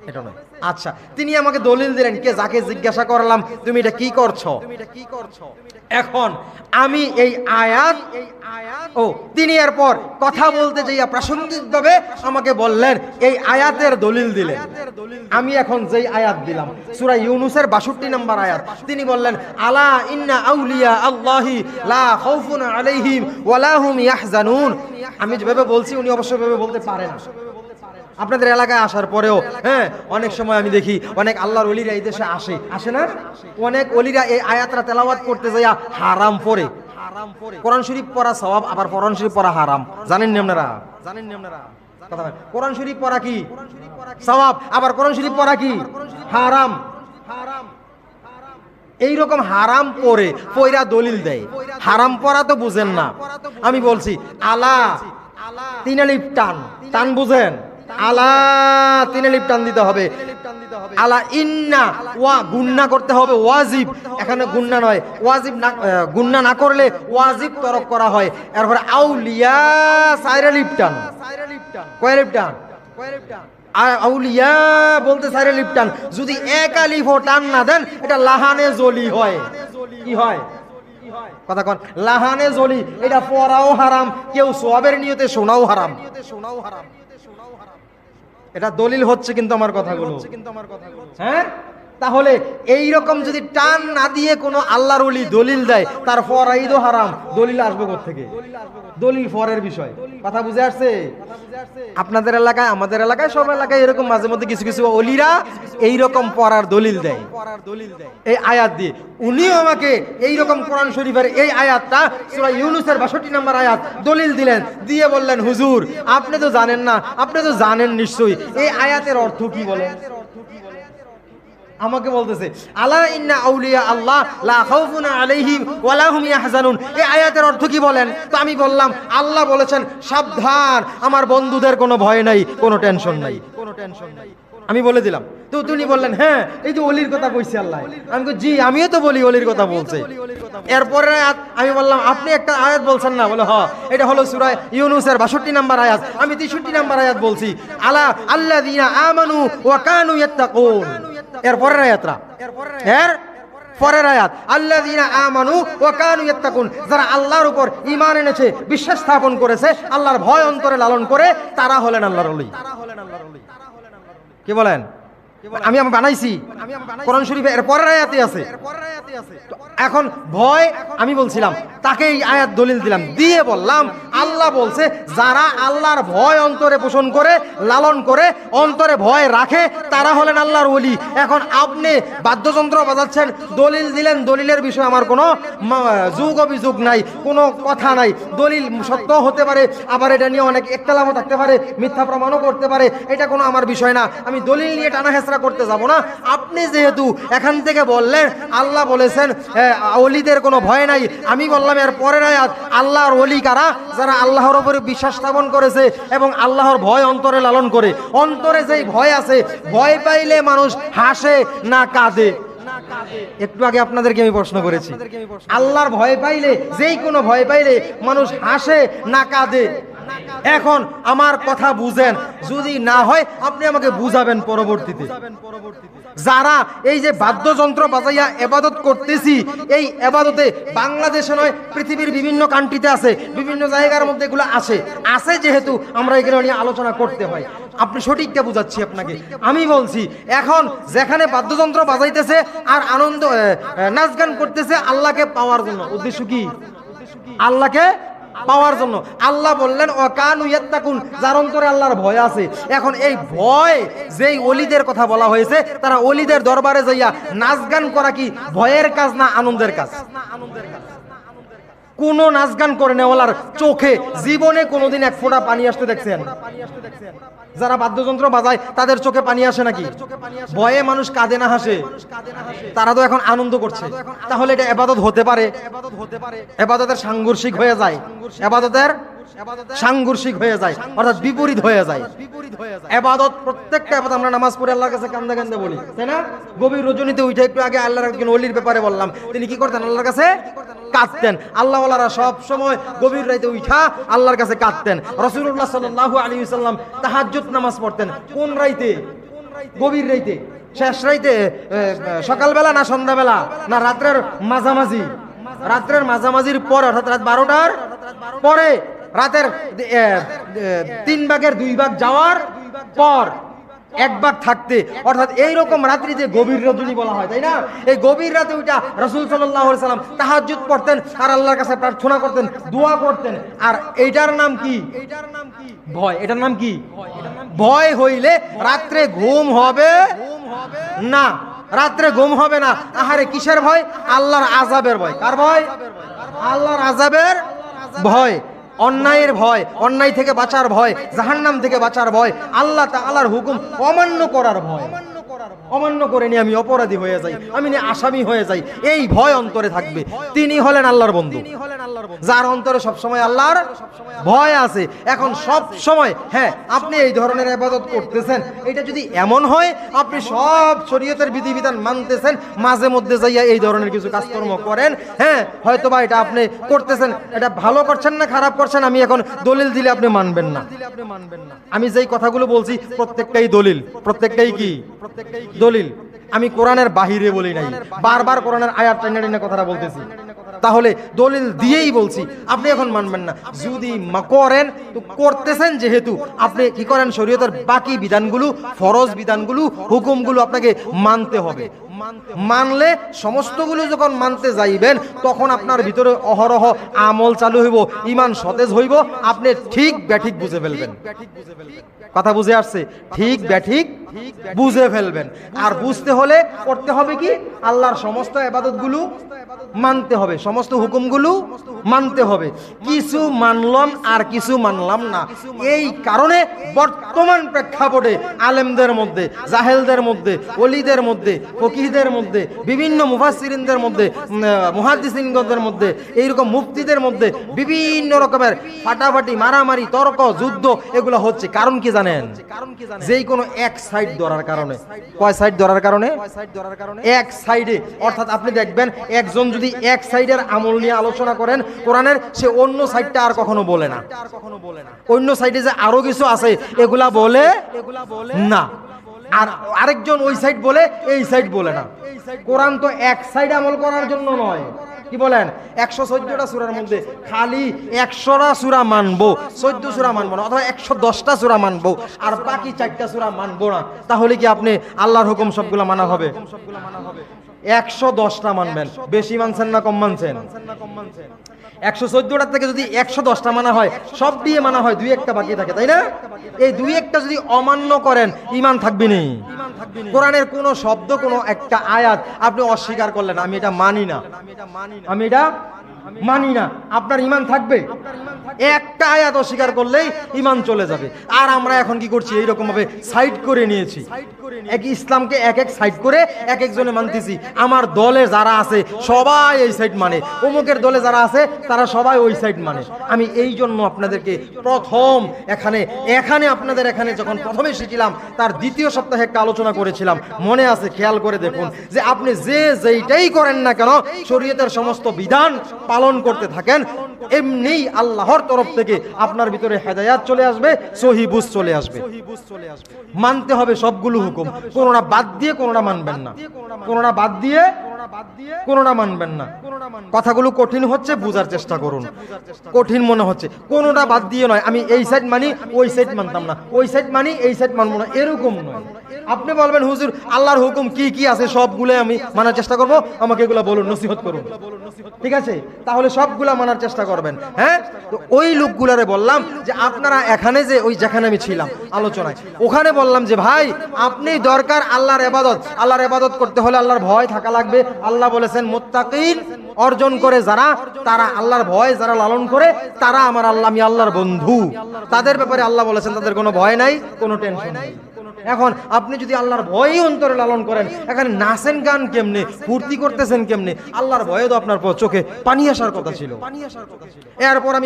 এটা নয়। আচ্ছা, তিনি আমাকে দলিল দিলেন, কে যাকে জিজ্ঞাসা করলাম তুমি এটা কি করছো, এখন আমি এই আয়াত তিনি এরপর কথা বলতে যাইয়া প্রাসঙ্গিকভাবে আমাকে বললেন, এই আয়াতের দলিল দিলেন। আমি এখন যেই আয়াত দিলাম সূরা ইউনূসের ৬২ নম্বর আয়াত, তিনি বললেন আলা ইন্না আউলিয়া আল্লাহি লা খাউফুন আলাইহিম ওয়া লা হুম ইয়াহজানুন। আমি যেভাবে বলছি উনি অবশ্যই ভাবে বলতে পারেন। আপনাদের এলাকায় আসার পরেও অনেক সময় আমি দেখি অনেক আল্লাহর ওলিরা এই দেশে আসে না, অনেক ওলিরা এই আয়াতটা তেলাওয়াত করতে যাইয়া হারাম পড়ে। কোরআন শরীফ পড়া সওয়াব, আবার কোরআন শরীফ পড়া হারাম। জানেন না আপনারা? কথা বলেন, কোরআন শরীফ পড়া কি সওয়াব, আবার কোরআন শরীফ পড়া কি হারাম। এইরকম হারাম পড়া দলিল দেয়। হারাম পড়া তো বুঝেন না। আমি বলছি আলা তিন আলিফ টান বুঝেন, আলা তিন আলিফ টান দিতে হবে। আলা ইন্না ওয়া গুন্না করতে হবে, ওয়াজিব। এখানে গুন্না নয়, ওয়াজিব না, গুন্না না করলে ওয়াজিব তরক করা হয়। এরপরে আউলিয়া চার আলিফ টান, কয় আলিফ টান? আউলিয়া বলতে চার আলিফ টান। যদি এক আলিফও টান না দেন এটা লাহানে জলি হয়। কি হয়? কথা কন, লাহানে জলি। এটা পড়াও হারাম, কেউ সওয়াবের নিয়তে শোনাও হারাম। এটা দলিল হচ্ছে কিন্তু আমার কথাগুলো, হ্যাঁ। তাহলে এই রকম যদি টান না দিয়ে কোনো আল্লাহর ওলি দলিল দেয়, তার ফরাইদও হারাম। দলিল আসবে কোথা থেকে? দলিল ফরের বিষয়। কথা বুঝে আসছে? আপনাদের এলাকায়, আমাদের এলাকায়, সব এলাকায় এরকম মাঝে মধ্যে কিছু কিছু ওলিরা এইরকম পড়ার দলিল দেয় এই আয়াত দিয়ে। উনিও আমাকে এইরকম কোরআন শরীফের এই আয়াতটা সূরা ইউনূসের ৬২ নম্বর আয়াত দলিল দিলেন, দিয়ে বললেন হুজুর আপনি তো জানেন না, আপনি তো জানেন নিশ্চয়ই এই আয়াতের অর্থ কি বলেন। আমাকে বলতেছে আলা ইন্না আউলিয়া আল্লাহ লা খাউফুন আলাইহিম ওয়া লা হুম ইয়াহজানুন, এই আয়াতের অর্থ কি বলেন? তো আমি বললাম আল্লাহ বলেছেন সাবধান, আমার বন্ধুদের কোনো ভয় নাই, কোনো টেনশন নাই। আমি বলে দিলাম। তো তিনি বললেন হ্যাঁ এই যে ওলির কথা কইছে আল্লাহ। আমি কই জি আমিও তো বলি ওলির কথা বলছে। এরপরে আমি বললাম আপনি একটা আয়াত বলছেন না? বলে হ্যাঁ, এটা হলো সূরা ইউনূসের ৬২ নম্বর আয়াত। আমি ৬৩ নম্বর আয়াত বলছি, আলা আল্লাযীনা আমানু ওয়া কানু ইয়াত্তাকুন। এরপরের আয়াতরা, পরের আয়াত আল্লাযীনা আমানু ওয়া কানু ইয়াত্তাকুন, যারা আল্লাহর উপর ঈমান এনেছে, বিশ্বাস স্থাপন করেছে, আল্লাহর ভয় অন্তরে লালন করে, তারা হলেন আল্লাহর ওলি। কি বলেন? আমি বানাইছি কোরআন শরীফে এর পরের আয়াতে আছে। এখন ভয় আমি বলছিলাম, তাকে এই আয়াত দলিল দিলাম, দিয়ে বললাম আল্লাহ বলছে যারা আল্লাহর ভয় অন্তরে পোষণ করে, লালন করে, অন্তরে ভয় রাখে, তারা হলেন আল্লাহর ওলি। এখন আপনি বাদ্যযন্ত্র বাজাচ্ছেন, দলিল দিলেন, দলিলের বিষয়ে আমার কোনো যুগ অভিযোগ নাই, কোনো কথা নাই। দলিল সত্য হতে পারে, আবার এটা নিয়ে অনেক একতলাফও থাকতে পারে, মিথ্যা প্রমাণও করতে পারে, এটা কোনো আমার বিষয় না। আমি দলিল নিয়ে টানা হেঁচড়া করতে যাব না। আপনি যেহেতু এখান থেকে বললেন আল্লাহ বলেছেন ওলিদের কোনো ভয় নাই, আমি বললাম এর পরের আয়াত আল্লাহর ওলি কারা? যারা আল্লাহর উপরে বিশ্বাস স্থাপন করেছে এবং আল্লাহর ভয় অন্তরে লালন করে। অন্তরে যেই ভয় আছে, ভয় পাইলে মানুষ হাসে না কাঁদে? একটু আগে আপনাদেরকে আমি প্রশ্ন করেছি, আল্লাহর ভয় পাইলে, যেই কোনো ভয় পাইলে মানুষ হাসে না কাঁদে? এখন আমার কথা বুঝেন, যদি না হয় আপনি আমাকে বুঝাবেন পরবর্তীতে। যারা এই যে বাদ্যযন্ত্র বাজাইয়া ইবাদত করতেছি, এই ইবাদতে বাংলাদেশে নয় পৃথিবীর বিভিন্ন কান্ট্রিতে আছে, বিভিন্ন জায়গার মধ্যে এগুলো আছে যেহেতু আমরা এগুলো নিয়ে আলোচনা করতে হয়। আপনি সঠিকটা বুঝাচ্ছি আপনাকে। আমি বলছি এখন যেখানে বাদ্যযন্ত্র বাজাইতেছে আর আনন্দ নাচ গান করতেছে আল্লাহকে পাওয়ার জন্য, উদ্দেশ্য কি? আল্লাহকে পাওয়ার জন্য। আল্লাহ বললেন ওয়া কানু ইয়াত্তাকুন, যার অন্তরে আল্লাহর ভয় আছে। এখন এই ভয় যেই ওলিদের কথা বলা হয়েছে, তারা ওলিদের দরবারে যাইয়া নাচ গান করা কি ভয়ের কাজ না আনন্দের কাজ? কোন নাচ গান করে নেওয়ালার চোখে জীবনে কোনোদিন এক ফোঁটা পানি আসতে দেখছেন? যারা বাদ্যযন্ত্র বাজায় তাদের চোখে পানি আসে নাকি? ভয়ে মানুষ কাঁদে না হাসে? তারা তো এখন আনন্দ করছে। তাহলে এটা ইবাদত হতে পারে? ইবাদতের সাংঘর্ষিক হয়ে যায়, ইবাদতের সাংঘর্ষিক হয়ে যায়, অর্থাৎ বিপরীত হয়ে যায়। ইবাদত, প্রত্যেকটা ইবাদত, আমরা নামাজ পড়ে আল্লাহর কাছে কান্দা কান্দা বলি, তাই না? গভীর রজনীতে উঠে, একটু আগে আল্লাহর একজন ওলির ব্যাপারে বললাম, তিনি কি করতেন? আল্লাহর কাছে কাঁদতেন। আল্লাহ ওয়ালারা সব সময় গভীর রাতে উঠা আল্লাহর কাছে কাঁদতেন। রাসূলুল্লাহ সাল্লাল্লাহু আলাইহি ওয়াসাল্লাম তাহাজ্জুদ নামাজ পড়তেন। কোন রাইতে? গভীর রাইতে, শেষ রাইতে, সকালবেলা না সন্ধ্যাবেলা না রাত্রের মাঝামাঝি, রাত্রের মাঝামাঝির পরে অর্থাৎ রাত 12টার পরে, রাতের 3 ভাগের 2 ভাগ যাওয়ার পর 1 ভাগ থাকতে, অর্থাৎ এইরকম রাত্রিতে গভীর রজনী বলা হয়, তাই না? এই গভীর রাতে ওইটা রাসূল সাল্লাল্লাহু আলাইহি সাল্লাম তাহাজ্জুদ পড়তেন আর আল্লাহর কাছে প্রার্থনা করতেন, দোয়া করতেন। আর এইটার নাম কি? ভয়। এটার নাম কি? ভয় হইলে রাত্রে ঘুম হবে না, রাত্রে ঘুম হবে না। আহারে কিসের ভয়? আল্লাহর আযাবের ভয়। কার ভয়? আল্লাহর আযাবের ভয়, অন্যায়ের ভয়, অন্যায় থেকে বাঁচার ভয়, জাহান্নাম থেকে বাঁচার ভয়, আল্লাহ তাআলার হুকুম অমান্য করার ভয়। অমান্য করে নিয়ে আমি অপরাধী হয়ে যাই, আমি আসামি হয়ে যাই, এই ভয় অন্তরে থাকবে। তিনি হলেন আল্লাহর বন্ধু, যার অন্তরে সবসময় আল্লাহর ভয় আছে। এখন সব সময় হ্যাঁ আপনি এই ধরনের ইবাদত করতেছেন, এটা যদি এমন হয় আপনি সব শরীয়তের বিধিবিধান মানতেছেন, মাঝে মধ্যে যাইয়া এই ধরনের কিছু কাজকর্ম করেন, হ্যাঁ হয়তোবা এটা আপনি করতেছেন, এটা ভালো করছেন না খারাপ করছেন আমি এখন দলিল দিলে আপনি মানবেন না। আমি যেই কথাগুলো বলছি প্রত্যেকটাই দলিল, প্রত্যেকটাই কি? দলিল। আমি কোরআনের বাহিরে বলি নাই, বারবার কোরআনের আয়াত টাইনা টাইনা কথাটা বলতেছি, তাহলে দলিল দিয়েই বলছি। আপনি এখন মানবেন না, যদি করেন তো করতেছেন, যেহেতু আপনি কি করেন শরীয়তের বাকি বিধানগুলো, ফরজ বিধানগুলো, হুকুমগুলো আপনাকে মানতে হবে। মানলে সমস্তগুলো যখন মানতে যাইবেন তখন আপনার ভিতরে অহরহ আমল চালু হইব, ঈমান সতেজ হইব, আপনি ঠিক ব্যাঠিক বুঝে ফেলবেন। কথা বুঝে আসছে? ঠিক ব্যাঠিক বুঝে ফেলবেন। আর বুঝতে হলে করতে হবে কি? আল্লাহর সমস্ত ইবাদতগুলো মানতে হবে, সমস্ত হুকুমগুলো মানতে হবে। কিছু মানলাম আর কিছু মানলাম না, এই কারণে বর্তমান প্রেক্ষাপটে আলেমদের মধ্যে, জাহেলদের মধ্যে, ওলিদের মধ্যে, ফকিহদের মধ্যে, বিভিন্ন মুফাসসিরিনদের মধ্যে, মুহাদ্দিসিনদের মধ্যে, এইরকম মুফতিদের মধ্যে বিভিন্ন রকমের ফাটাফাটি, মারামারি, তর্ক, যুদ্ধ এগুলো হচ্ছে। কারণ কি জানেন? যেই কোনো এক সাইড ধরার কারণে। কয় সাইড ধরার কারণে? এক সাইডে। অর্থাৎ আপনি দেখবেন একজন যদি এক সাইডের আমল নিয়ে আলোচনা করেন কোরআনের, সে অন্য সাইডটা আর কখনো বলে না। অন্য সাইডে যে আরো কিছু আছে এগুলা বলে না, আর আরেকজন ওই সাইড বলে, এই সাইড বলে না। কোরআন তো এক সাইড আমল করার জন্য নয়। কি বলেন? 114টা সূরার মধ্যে খালি 100টা সূরা মানবো, 14 সূরা মানবো না, অথবা 110টা সূরা মানবো আর বাকি 4টা সূরা মানবো না, তাহলে কি আপনি আল্লাহর হুকুম সবগুলো মানা হবে? 110টা মানবেন। বেশি মানছেন না কম মানছেন? 114টার থেকে যদি 110টা মানা হয়, সব দিয়ে মানা হয়, 2-1টা বাকি থাকে, তাই না? এই 2-1টা যদি অমান্য করেন ঈমান থাকবে না। কোরআনের কোন শব্দ, কোন একটা আয়াত আপনি অস্বীকার করলেন, আমি এটা মানি না, আমি এটা মানি না, আপনার ঈমান থাকবে? একটা আয়াত অস্বীকার করলেই ঈমান চলে যাবে। আর আমরা এখন কি করছি? এইরকম ভাবে সাইড করে নিয়েছি, এক ইসলামকে এক এক সাইড করে এক একজনে মানতেছি। আমার দলে যারা আছে সবাই এই সাইড মানে, অমুকের দলে যারা আছে তারা সবাই ওই সাইড মানে। আমি এই জন্য আপনাদেরকে প্রথম এখানে আপনাদের এখানে যখন প্রথমে এসেছিলাম তার 2য় সপ্তাহে একটা আলোচনা করেছিলাম, মনে আছে? খেয়াল করে দেখুন যে আপনি যেইটাই করেন না কেন শরীয়তের সমস্ত বিধান পালন করতে থাকেন, এমনি আল্লাহর তরফ থেকে আপনার ভিতরে হেদায়াত চলে আসবে, সহিহ বুঝ চলে আসবে। মানতে হবে সবগুলো হুকুম, কোনটা বাদ দিয়ে কোনটা মানবেন না, কোনটা বাদ দিয়ে কোনটা মানবেন না। কথাগুলো কঠিন হচ্ছে, বুঝার চেষ্টা করুন। কঠিন মনে হচ্ছে, কোনটা বাদ দিয়ে নয়, আমি এই সাইড মানি ওই সাইড মানতাম না, ওই সাইড মানি এই সাইড মানবো না, এরকম নয়। আপনি বলবেন হুজুর আল্লাহর হুকুম কি কি আছে সবগুলো আমি মানার চেষ্টা করব, আমাকে এগুলো বলুন, নসিহত করুন, ঠিক আছে? তাহলে সবগুলা মানার চেষ্টা করবেন। হ্যাঁ, তো ওই লোকগুলারে বললাম যে আপনারা এখানে যে ওই যেখানে আমি ছিলাম আলোচনায়, ওখানে বললাম যে ভাই আপনি দরকার আল্লাহর ইবাদত, আল্লাহর ইবাদত করতে হলে আল্লাহর ভয় থাকা লাগবে। আল্লাহ বলেছেন মুত্তাকিন অর্জন করে যারা, তারা আল্লাহর ভয় যারা লালন করে তারা আমার আল্লাহ, আমি আল্লাহর বন্ধু। তাদের ব্যাপারে আল্লাহ বলেছেন তাদের কোনো ভয় নাই, কোনো টেনশন নাই। এখন আপনি যদি আল্লাহর ভয়ই অন্তরে লালন করেন, এখানে নাচেন গান কেমনে, ফুর্তি করতেছেন কেমনে? আল্লাহর ভয়ে তো আপনার চোখে পানি আসার কথা ছিল। এরপর আমি